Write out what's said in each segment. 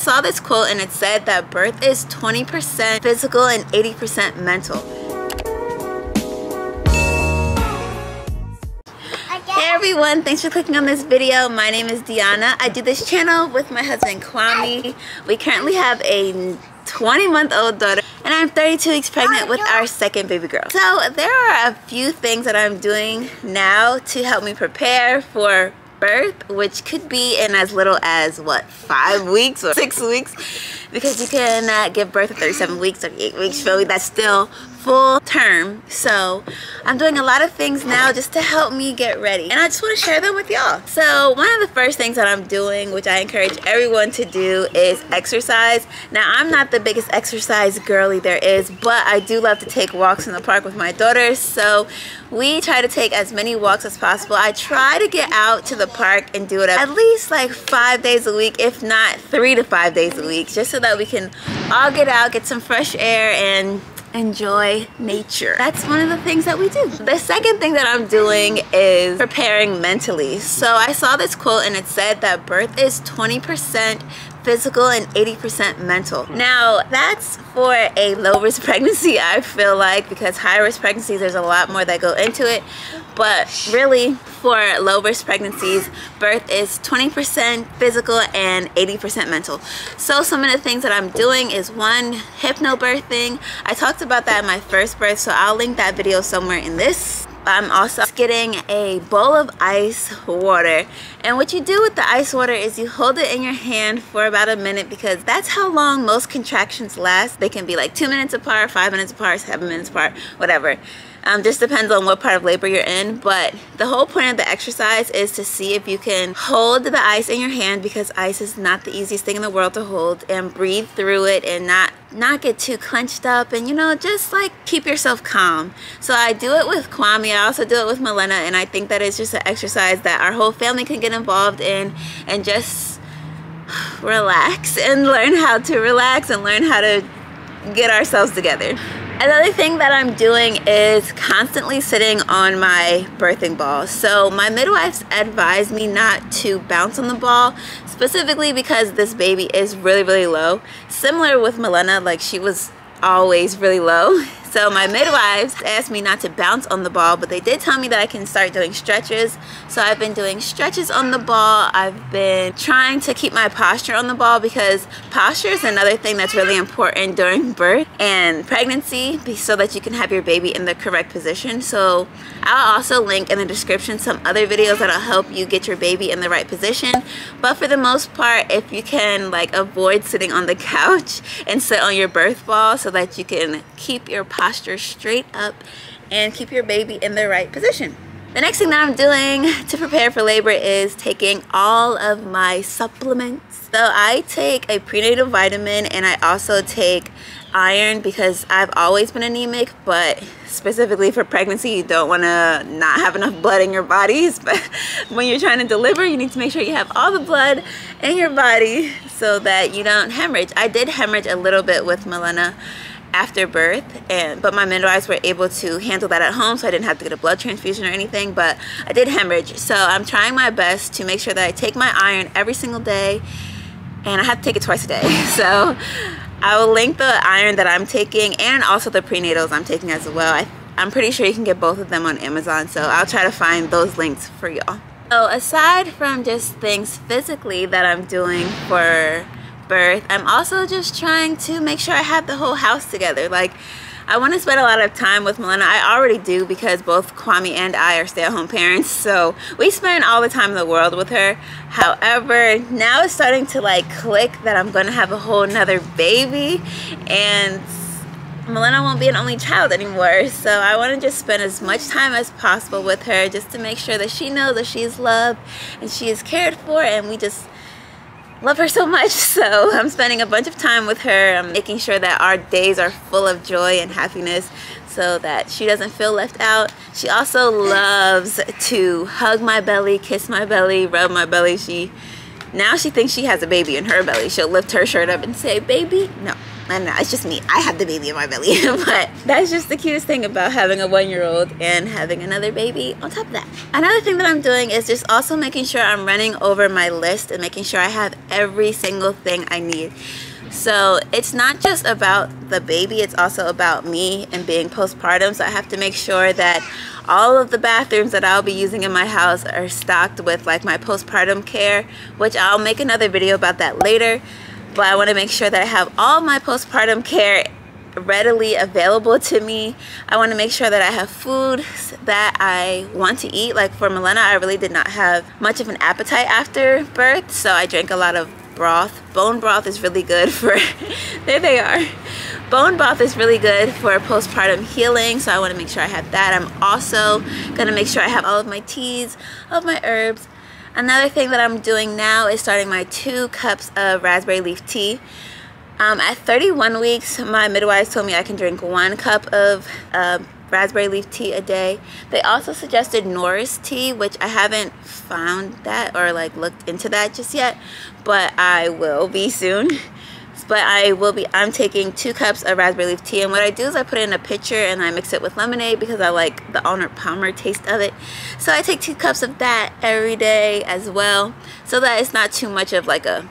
saw this quote and it said that birth is 20% physical and 80% mental. Hey everyone, thanks for clicking on this video. My name is Deonna. I do this channel with my husband Kwame. We currently have a 20-month-old daughter and I'm 32 weeks pregnant with our second baby girl. So there are a few things that I'm doing now to help me prepare for birth, which could be in as little as what, 5 weeks or 6 weeks, because you can give birth at 37 weeks, 38 weeks. Feel me? That's still full term. So I'm doing a lot of things now just to help me get ready, and I just want to share them with y'all. So one of the first things that I'm doing, which I encourage everyone to do, is exercise. Now I'm not the biggest exercise girly there is, but I do love to take walks in the park with my daughters, so we try to take as many walks as possible. I try to get out to the park and do it at least like 5 days a week, if not 3 to 5 days a week, just so that we can all get out, get some fresh air, and enjoy nature. That's one of the things that we do. The second thing that I'm doing is preparing mentally. So I saw this quote and it said that birth is 20% physical and 80% mental. Now that's for a low risk pregnancy, I feel like, because high risk pregnancies there's a lot more that go into it, but really for low risk pregnancies, birth is 20% physical and 80% mental. So some of the things that I'm doing is, one, hypnobirthing. I talked about that in my first birth, so I'll link that video somewhere in this. I'm also getting a bowl of ice water, and what you do with the ice water is you hold it in your hand for about a minute, because that's how long most contractions last. They can be like 2 minutes apart, 5 minutes apart, 7 minutes apart, whatever. Just depends on what part of labor you're in, but the whole point of the exercise is to see if you can hold the ice in your hand, because ice is not the easiest thing in the world to hold, and breathe through it and not get too clenched up, and, you know, just like keep yourself calm. So I do it with Kwame, I also do it with Milena, and I think that it's just an exercise that our whole family can get involved in and just relax and learn how to relax and learn how to get ourselves together. Another thing that I'm doing is constantly sitting on my birthing ball. So my midwives advised me not to bounce on the ball, specifically because this baby is really, really low. Similar with Milena, like she was always really low. So my midwives asked me not to bounce on the ball, but they did tell me that I can start doing stretches. So I've been doing stretches on the ball. I've been trying to keep my posture on the ball, because posture is another thing that's really important during birth and pregnancy, so that you can have your baby in the correct position. So I'll also link in the description some other videos that'll help you get your baby in the right position. But for the most part, if you can like avoid sitting on the couch and sit on your birth ball, so that you can keep your posture straight up and keep your baby in the right position. The next thing that I'm doing to prepare for labor is taking all of my supplements. So I take a prenatal vitamin, and I also take iron, because I've always been anemic, but specifically for pregnancy you don't want to not have enough blood in your bodies. But when you're trying to deliver, you need to make sure you have all the blood in your body so that you don't hemorrhage. I did hemorrhage a little bit with Milena after birth, but my midwives were able to handle that at home, so I didn't have to get a blood transfusion or anything, but I did hemorrhage. So I'm trying my best to make sure that I take my iron every single day, and I have to take it twice a day. So I will link the iron that I'm taking and also the prenatals I'm taking as well. I'm pretty sure you can get both of them on Amazon, so I'll try to find those links for y'all. So aside from just things physically that I'm doing for birth, I'm also just trying to make sure I have the whole house together. Like, I want to spend a lot of time with Milena. I already do, because both Kwame and I are stay-at-home parents, so we spend all the time in the world with her. However, now it's starting to like click that I'm gonna have a whole nother baby, and Milena won't be an only child anymore, so I want to just spend as much time as possible with her, just to make sure that she knows that she is loved and she is cared for, and we just love her so much. So I'm spending a bunch of time with her. I'm making sure that our days are full of joy and happiness, so that she doesn't feel left out. She also loves to hug my belly, kiss my belly, rub my belly. Now she thinks she has a baby in her belly. She'll lift her shirt up and say, "Baby." No, I don't know, it's just me. I have the baby in my belly. But that's just the cutest thing about having a 1-year-old and having another baby on top of that. Another thing that I'm doing is just also making sure I'm running over my list and making sure I have every single thing I need. So it's not just about the baby, it's also about me and being postpartum. So I have to make sure that all of the bathrooms that I'll be using in my house are stocked with like my postpartum care, which I'll make another video about that later. But I want to make sure that I have all my postpartum care readily available to me. I want to make sure that I have food that I want to eat. Like for Milena, I really did not have much of an appetite after birth, so I drank a lot of broth. Bone broth is really good for there they are. Bone broth is really good for postpartum healing, so I want to make sure I have that. I'm also gonna make sure I have all of my teas, all of my herbs. Another thing that I'm doing now is starting my 2 cups of raspberry leaf tea. At 31 weeks, my midwife told me I can drink 1 cup of raspberry leaf tea a day. They also suggested Norris tea, which I haven't found that or like looked into that just yet, but I will be soon. But I'm taking 2 cups of raspberry leaf tea, and what I do is I put it in a pitcher and I mix it with lemonade because I like the Arnold Palmer taste of it. So I take 2 cups of that every day as well, so that it's not too much of like an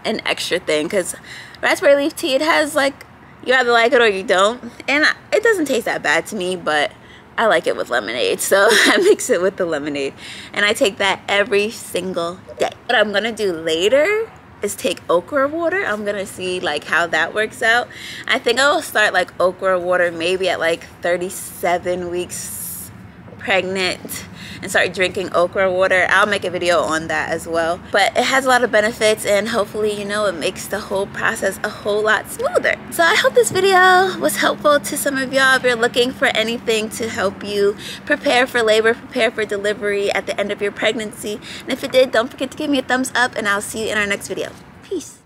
extra thing, because raspberry leaf tea, it has like, you either like it or you don't, and it doesn't taste that bad to me, but I like it with lemonade, so I mix it with the lemonade and I take that every single day. What I'm gonna do later is take okra water. I'm gonna see like how that works out. I think I will start like okra water maybe at like 37 weeks pregnant and start drinking okra water. I'll make a video on that as well. But it has a lot of benefits, and hopefully, you know, it makes the whole process a whole lot smoother. So I hope this video was helpful to some of y'all if you're looking for anything to help you prepare for labor, prepare for delivery at the end of your pregnancy. And if it did, don't forget to give me a thumbs up, and I'll see you in our next video. Peace.